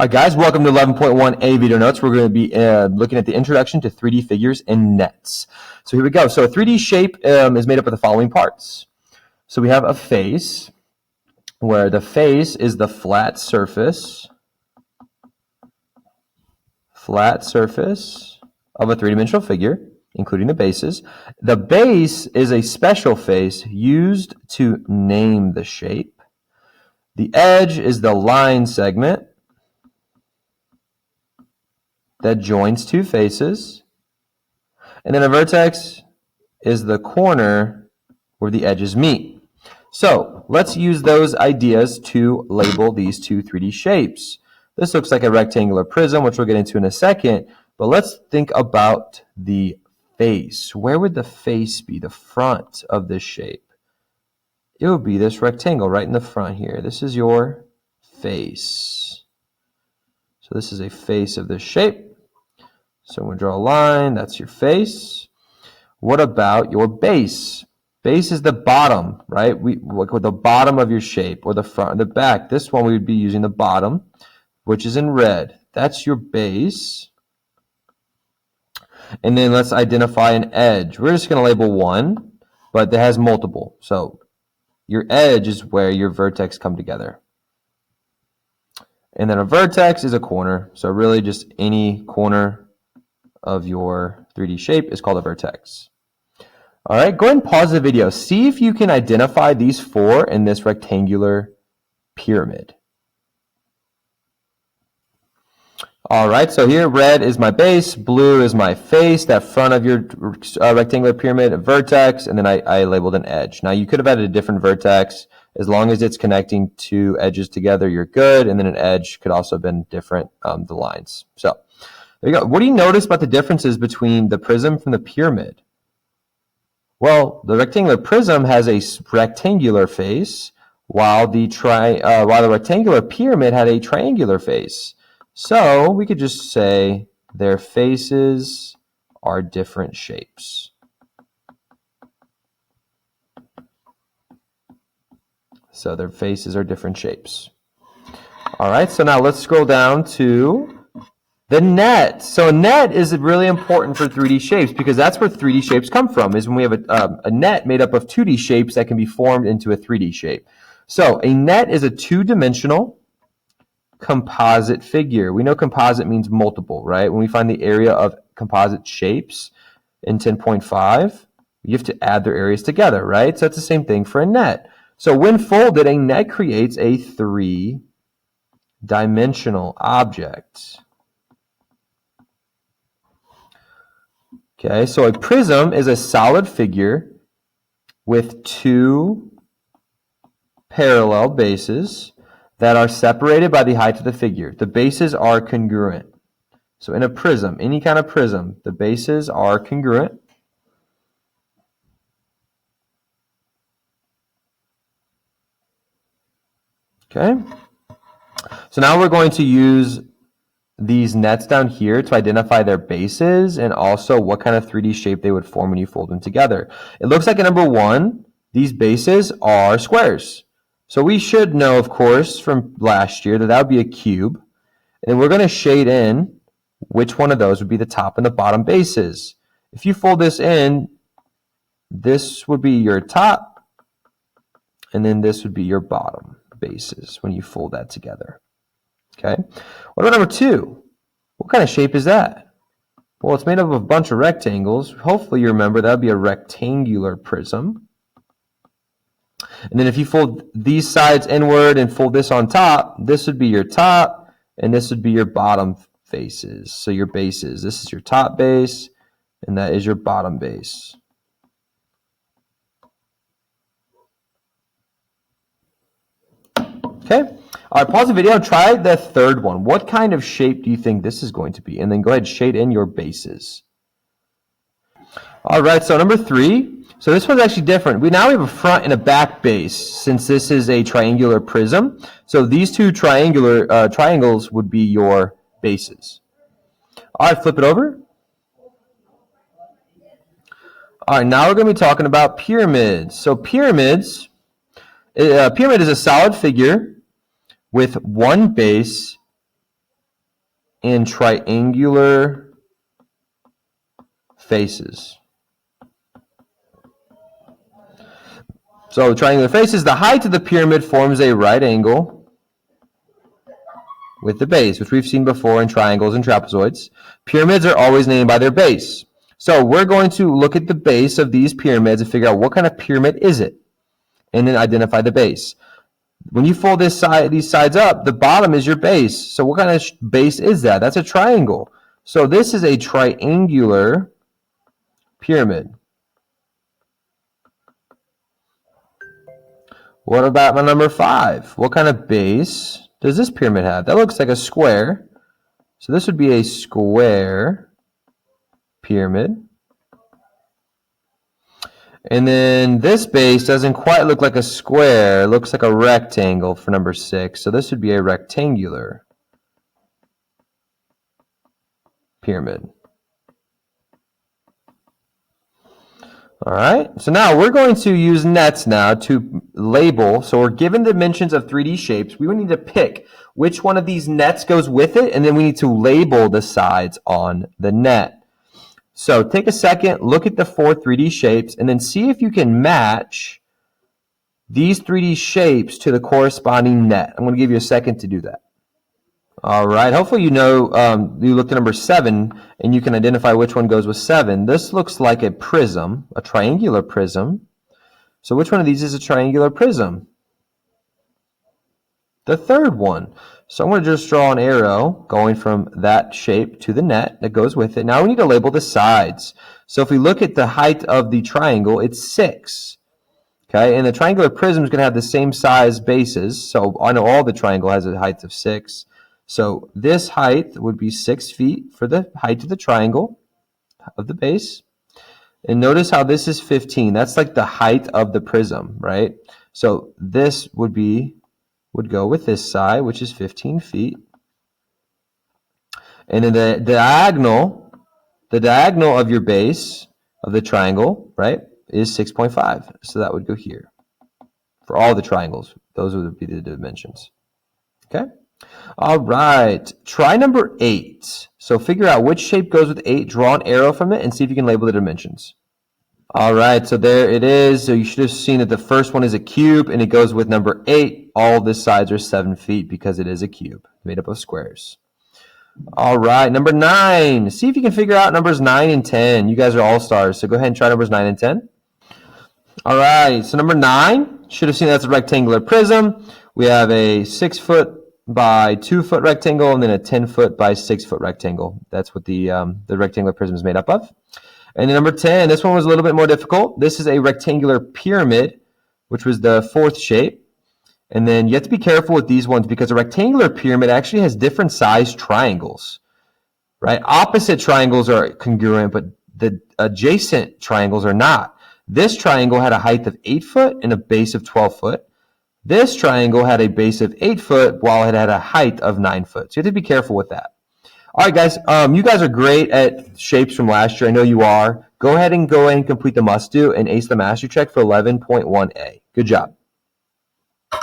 All right, guys, welcome to 11.1a video notes. We're going to be looking at the introduction to 3D figures and nets. So here we go. So a 3D shape is made up of the following parts. So we have a face, where the face is the flat surface of a three-dimensional figure, including the bases. The base is a special face used to name the shape. The edge is the line segment that joins two faces. And then a vertex is the corner where the edges meet. So let's use those ideas to label these two 3D shapes. This looks like a rectangular prism, which we'll get into in a second, but let's think about the face. Where would the face be, the front of this shape? It would be this rectangle right in the front here. This is your face. So this is a face of this shape. So I'm going to draw a line. That's your face. What about your base? Base is the bottom, right? We look at the bottom of your shape, or the front and the back. This one we would be using the bottom, which is in red. That's your base. And then let's identify an edge. We're just going to label one, but it has multiple. So your edge is where your vertex come together. And then a vertex is a corner. So really just any corner of your 3D shape is called a vertex. All right, go ahead and pause the video. See if you can identify these four in this rectangular pyramid. All right, so here red is my base, blue is my face, that front of your rectangular pyramid, a vertex, and then I labeled an edge. Now you could have added a different vertex. As long as it's connecting two edges together, you're good. And then an edge could also have been different, the lines. So there you go. What do you notice about the differences between the prism from the pyramid? Well, the rectangular prism has a rectangular face, while the rectangular pyramid had a triangular face. So we could just say their faces are different shapes. So their faces are different shapes. All right, so now let's scroll down to the net. So a net is really important for 3D shapes because that's where 3D shapes come from, is when we have a net made up of 2D shapes that can be formed into a 3D shape. So a net is a two-dimensional composite figure. We know composite means multiple, right? When we find the area of composite shapes in 10.5, you have to add their areas together, right? So it's the same thing for a net. So when folded, a net creates a three-dimensional object. Okay, so a prism is a solid figure with two parallel bases that are separated by the height of the figure. The bases are congruent. So in a prism, any kind of prism, the bases are congruent. Okay, so now we're going to use these nets down here to identify their bases and also what kind of 3D shape they would form when you fold them together. It looks like at number one, these bases are squares. So we should know, of course, from last year that would be a cube. And we're going to shade in which one of those would be the top and the bottom bases. If you fold this in, this would be your top, and then this would be your bottom bases when you fold that together. Okay. What about number two? What kind of shape is that? Well, it's made up of a bunch of rectangles. Hopefully you remember that would be a rectangular prism. And then if you fold these sides inward and fold this on top, this would be your top, and this would be your bottom faces. So your bases. This is your top base, and that is your bottom base. Okay. All right, pause the video and try the third one. What kind of shape do you think this is going to be? And then go ahead and shade in your bases. All right, so number three. So this one's actually different. We now have a front and a back base since this is a triangular prism. So these two triangles would be your bases. All right, flip it over. All right, now we're going to be talking about pyramids. So pyramids, a pyramid is a solid figure with one base and triangular faces. So triangular faces, the height of the pyramid forms a right angle with the base, which we've seen before in triangles and trapezoids. Pyramids are always named by their base. So we're going to look at the base of these pyramids and figure out what kind of pyramid is it, and then identify the base. When you fold these sides up, the bottom is your base. So what kind of base is that? That's a triangle. So this is a triangular pyramid. What about my number 5? What kind of base does this pyramid have? That looks like a square. So this would be a square pyramid. And then this base doesn't quite look like a square. It looks like a rectangle for number 6. So this would be a rectangular pyramid. All right, so now we're going to use nets now to label. So we're given dimensions of 3D shapes. We would need to pick which one of these nets goes with it, and then we need to label the sides on the net. So take a second, look at the 4 3D shapes, and then see if you can match these 3D shapes to the corresponding net. I'm going to give you a second to do that. All right, hopefully you know, you looked at number 7 and you can identify which one goes with 7. This looks like a prism, a triangular prism. So which one of these is a triangular prism? The third one. So I'm going to just draw an arrow going from that shape to the net that goes with it. Now we need to label the sides. So if we look at the height of the triangle, it's 6. Okay, and the triangular prism is going to have the same size bases. So I know all the triangle has a height of 6. So this height would be 6 feet for the height of the triangle of the base. And notice how this is 15. That's like the height of the prism, right? So this would go with this side, which is 15 feet. And then the diagonal of your base of the triangle, right, is 6.5. So that would go here. For all the triangles, those would be the dimensions. Okay? All right, try number 8. So figure out which shape goes with 8, draw an arrow from it, and see if you can label the dimensions. All right, so there it is. So you should have seen that the first one is a cube, and it goes with number 8. All the sides are 7 feet because it is a cube made up of squares. All right, number 9. See if you can figure out numbers 9 and 10. You guys are all-stars, so go ahead and try numbers 9 and 10. All right, so number 9, should have seen that's a rectangular prism. We have a 6-foot by 2-foot rectangle, and then a 10-foot by 6-foot rectangle. That's what the rectangular prism is made up of. And then number 10, this one was a little bit more difficult. This is a rectangular pyramid, which was the 4th shape. And then you have to be careful with these ones because a rectangular pyramid actually has different sized triangles, right? Opposite triangles are congruent, but the adjacent triangles are not. This triangle had a height of 8 foot and a base of 12 foot. This triangle had a base of 8 foot while it had a height of 9 foot. So you have to be careful with that. All right, guys. You guys are great at shapes from last year. I know you are. Go ahead and complete the must-do and ace the mastery check for 11.1a. Good job.